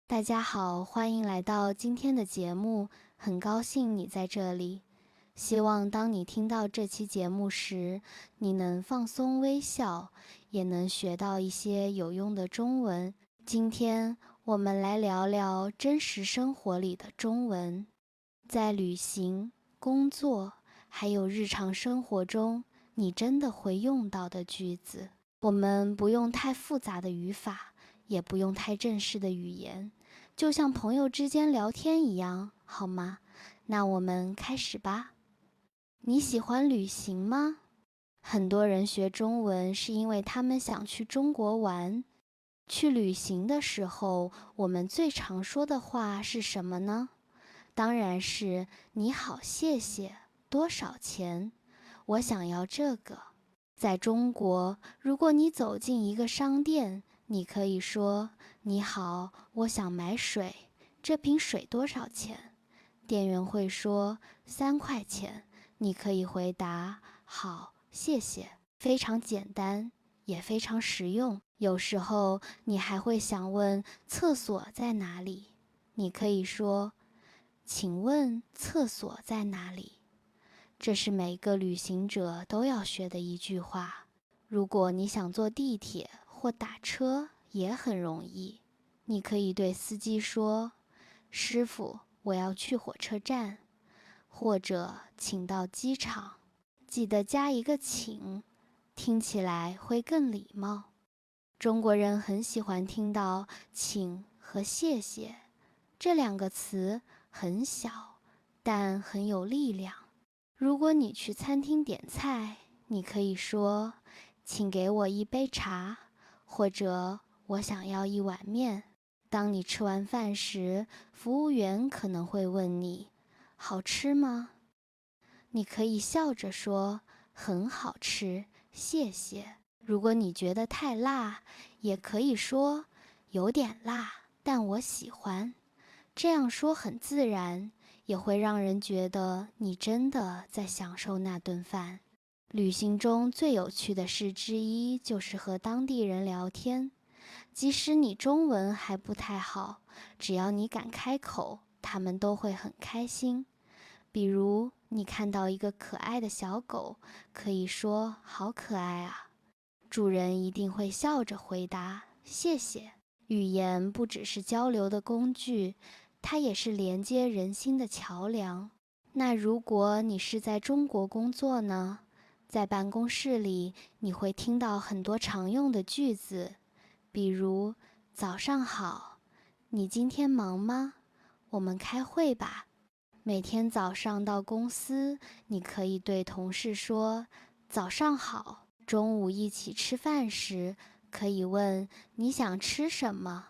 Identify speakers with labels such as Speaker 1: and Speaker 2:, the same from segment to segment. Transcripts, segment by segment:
Speaker 1: 大家好，欢迎来到今天的节目，很高兴你在这里。希望当你听到这期节目时，你能放松微笑，也能学到一些有用的中文。今天我们来聊聊真实生活里的中文，在旅行、工作还有日常生活中，你真的会用到的句子。我们不用太复杂的语法，也不用太正式的语言，就像朋友之间聊天一样，好吗？那我们开始吧。你喜欢旅行吗？很多人学中文是因为他们想去中国玩。去旅行的时候，我们最常说的话是什么呢？当然是你好，谢谢，多少钱？我想要这个。在中国，如果你走进一个商店，你可以说你好，我想买水，这瓶水多少钱？店员会说3块钱，你可以回答好，谢谢，非常简单，也非常实用。有时候你还会想问厕所在哪里，你可以说请问厕所在哪里？这是每个旅行者都要学的一句话。如果你想坐地铁或打车，也很容易。你可以对司机说：“师傅，我要去火车站。”或者请到机场。记得加一个请，听起来会更礼貌。中国人很喜欢听到请和谢谢这两个词，很小，但很有力量。如果你去餐厅点菜，你可以说请给我一杯茶，或者我想要一碗面。当你吃完饭时，服务员可能会问你好吃吗？你可以笑着说很好吃，谢谢。如果你觉得太辣，也可以说有点辣，但我喜欢。这样说很自然，也会让人觉得你真的在享受那顿饭。旅行中最有趣的事之一就是和当地人聊天，即使你中文还不太好，只要你敢开口，他们都会很开心。比如你看到一个可爱的小狗，可以说好可爱啊，主人一定会笑着回答谢谢。语言不只是交流的工具，它也是连接人心的桥梁。那如果你是在中国工作呢？在办公室里，你会听到很多常用的句子，比如早上好，你今天忙吗？我们开会吧。每天早上到公司，你可以对同事说早上好。中午一起吃饭时，可以问你想吃什么？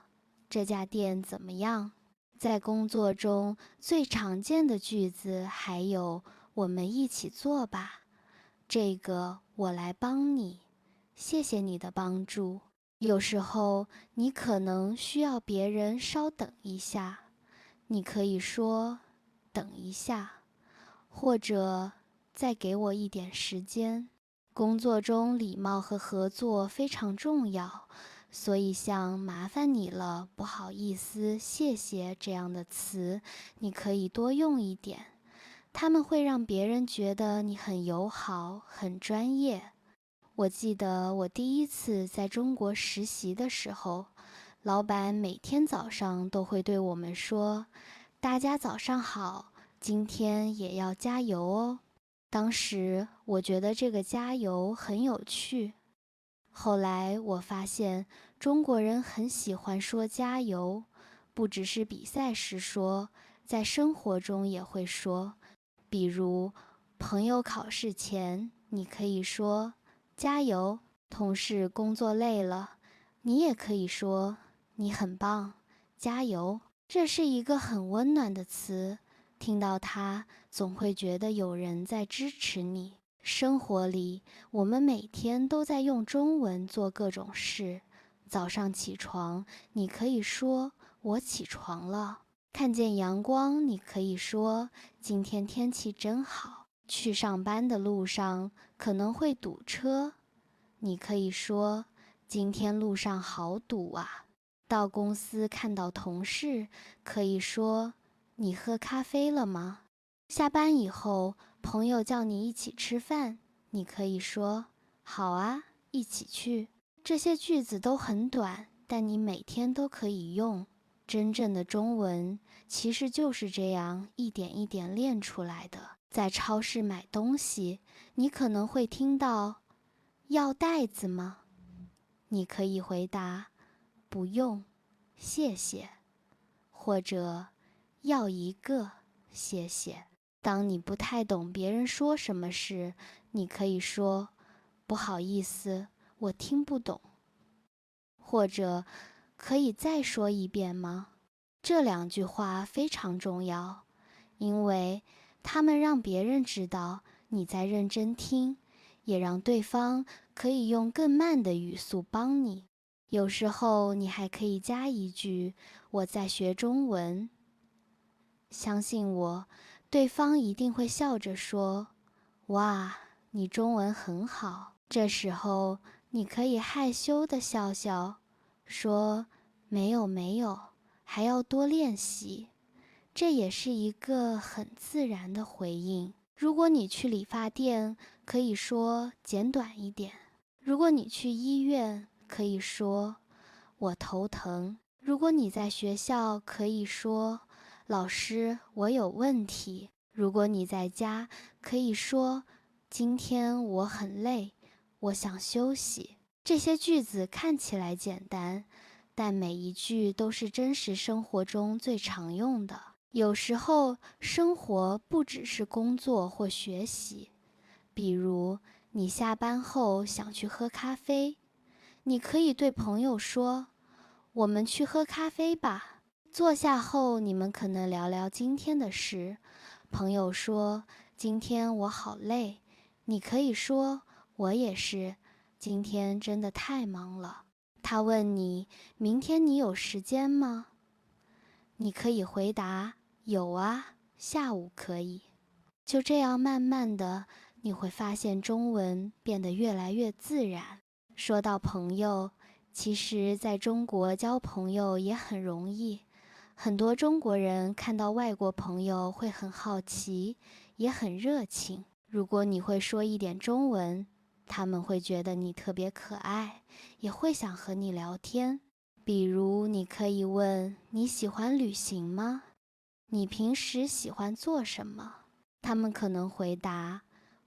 Speaker 1: 这家店怎么样？在工作中最常见的句子还有我们一起做吧，这个我来帮你，谢谢你的帮助。有时候你可能需要别人稍等一下，你可以说等一下，或者再给我一点时间。工作中礼貌和合作非常重要，所以像麻烦你了、不好意思、谢谢这样的词，你可以多用一点。他们会让别人觉得你很友好、很专业。我记得我第一次在中国实习的时候，老板每天早上都会对我们说：“大家早上好，今天也要加油哦。”当时我觉得这个加油很有趣。后来我发现中国人很喜欢说加油，不只是比赛时说，在生活中也会说。比如朋友考试前，你可以说加油；同事工作累了，你也可以说你很棒，加油。这是一个很温暖的词，听到它总会觉得有人在支持你。生活里，我们每天都在用中文做各种事。早上起床，你可以说我起床了。看见阳光，你可以说今天天气真好。去上班的路上可能会堵车，你可以说今天路上好堵啊。到公司看到同事，可以说你喝咖啡了吗？下班以后，朋友叫你一起吃饭，你可以说好啊，一起去。这些句子都很短，但你每天都可以用。真正的中文其实就是这样一点一点练出来的。在超市买东西，你可能会听到要袋子吗？你可以回答不用，谢谢，或者要一个，谢谢。当你不太懂别人说什么时，你可以说不好意思，我听不懂，或者可以再说一遍吗？这2句话非常重要，因为它们让别人知道你在认真听，也让对方可以用更慢的语速帮你。有时候你还可以加一句我在学中文，相信我，对方一定会笑着说哇，你中文很好。这时候你可以害羞地笑笑，说没有没有，还要多练习。这也是一个很自然的回应。如果你去理发店，可以说剪短一点；如果你去医院，可以说我头疼；如果你在学校，可以说老师，我有问题；如果你在家，可以说今天我很累，我想休息。这些句子看起来简单，但每一句都是真实生活中最常用的。有时候，生活不只是工作或学习。比如，你下班后想去喝咖啡，你可以对朋友说：“我们去喝咖啡吧。”坐下后，你们可能聊聊今天的事。朋友说：“今天我好累。”你可以说：“我也是，今天真的太忙了。”他问你：“明天你有时间吗？”你可以回答：“有啊，下午可以。”就这样，慢慢的，你会发现中文变得越来越自然。说到朋友，其实在中国交朋友也很容易。很多中国人看到外国朋友会很好奇，也很热情。如果你会说一点中文，他们会觉得你特别可爱，也会想和你聊天。比如，你可以问：你喜欢旅行吗？你平时喜欢做什么？他们可能回答：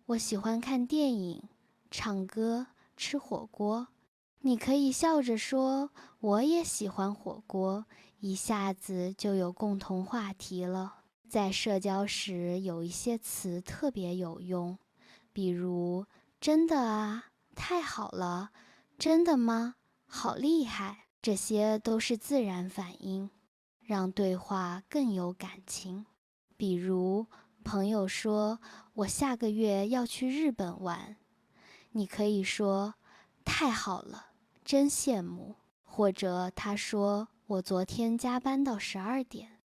Speaker 1: 我喜欢看电影、唱歌、吃火锅。你可以笑着说：我也喜欢火锅，一下子就有共同话题了。在社交时，有一些词特别有用，比如真的啊，太好了，真的吗？好厉害，这些都是自然反应，让对话更有感情。比如朋友说我下个月要去日本玩，你可以说太好了，真羡慕。或者他说我昨天加班到12点，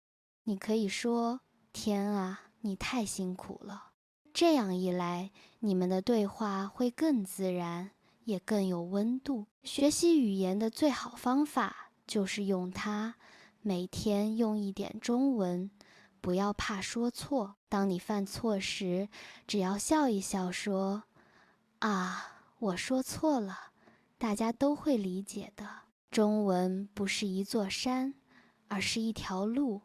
Speaker 1: 你可以说天啊，你太辛苦了。这样一来，你们的对话会更自然，也更有温度。学习语言的最好方法就是用它，每天用一点中文，不要怕说错。当你犯错时，只要笑一笑说啊，我说错了，大家都会理解的。中文不是一座山，而是一条路，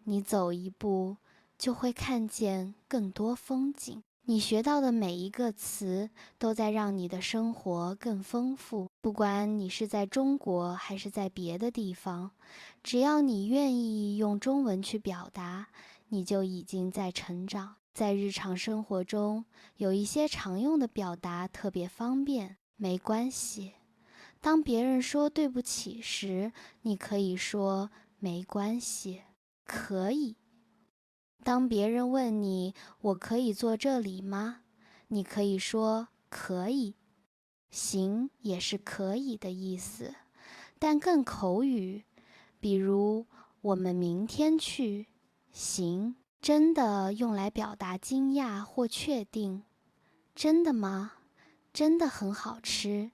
Speaker 1: 你走一步就会看见更多风景。你学到的每一个词都在让你的生活更丰富，不管你是在中国还是在别的地方，只要你愿意用中文去表达，你就已经在成长。在日常生活中，有一些常用的表达特别方便，没关系。当别人说对不起时，你可以说没关系，可以。当别人问你我可以坐这里吗？你可以说可以。行也是可以的意思，但更口语。比如我们明天去，行。真的用来表达惊讶或确定。真的吗？真的很好吃。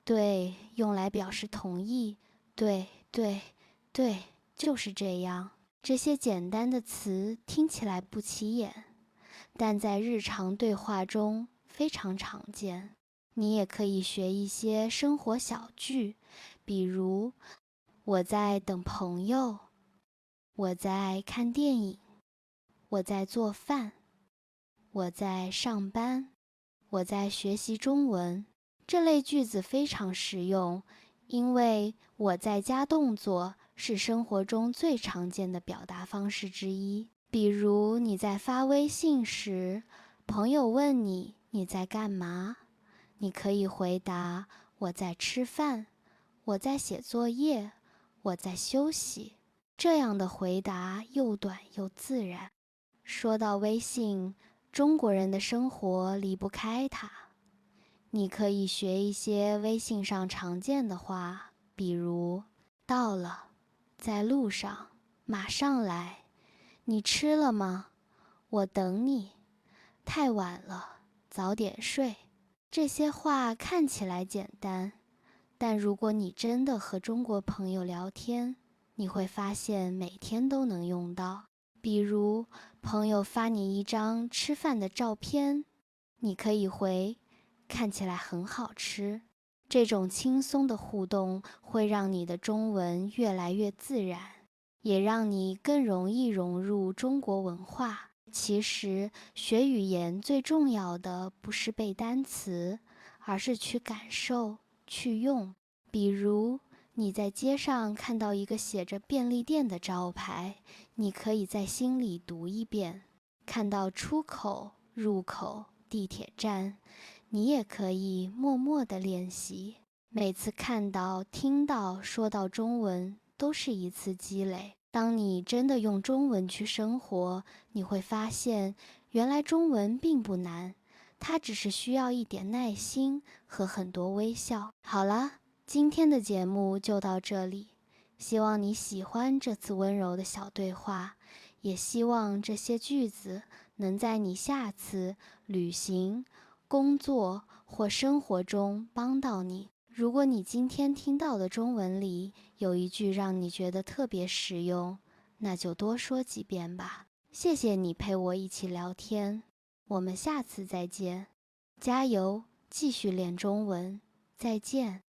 Speaker 1: 对，用来表示同意。对。对，对，就是这样。这些简单的词听起来不起眼，但在日常对话中非常常见。你也可以学一些生活小句，比如我在等朋友，我在看电影，我在做饭，我在上班，我在学习中文。这类句子非常实用，因为我在加动作是生活中最常见的表达方式之一。比如你在发微信时，朋友问你在干嘛，你可以回答我在吃饭，我在写作业，我在休息。这样的回答又短又自然。说到微信，中国人的生活离不开它。你可以学一些微信上常见的话，比如到了，在路上，马上来，你吃了吗？我等你，太晚了，早点睡。这些话看起来简单，但如果你真的和中国朋友聊天，你会发现每天都能用到。比如，朋友发你一张吃饭的照片，你可以回，看起来很好吃。这种轻松的互动会让你的中文越来越自然，也让你更容易融入中国文化。其实，学语言最重要的不是背单词，而是去感受、去用。比如，你在街上看到一个写着便利店的招牌，你可以在心里读一遍。看到出口、入口、地铁站，你也可以默默地练习。每次看到、听到、说到中文，都是一次积累。当你真的用中文去生活，你会发现，原来中文并不难，它只是需要一点耐心和很多微笑。好了，今天的节目就到这里，希望你喜欢这次温柔的小对话，也希望这些句子能在你下次旅行、工作或生活中帮到你。如果你今天听到的中文里有一句让你觉得特别实用，那就多说几遍吧。谢谢你陪我一起聊天，我们下次再见。加油，继续练中文，再见。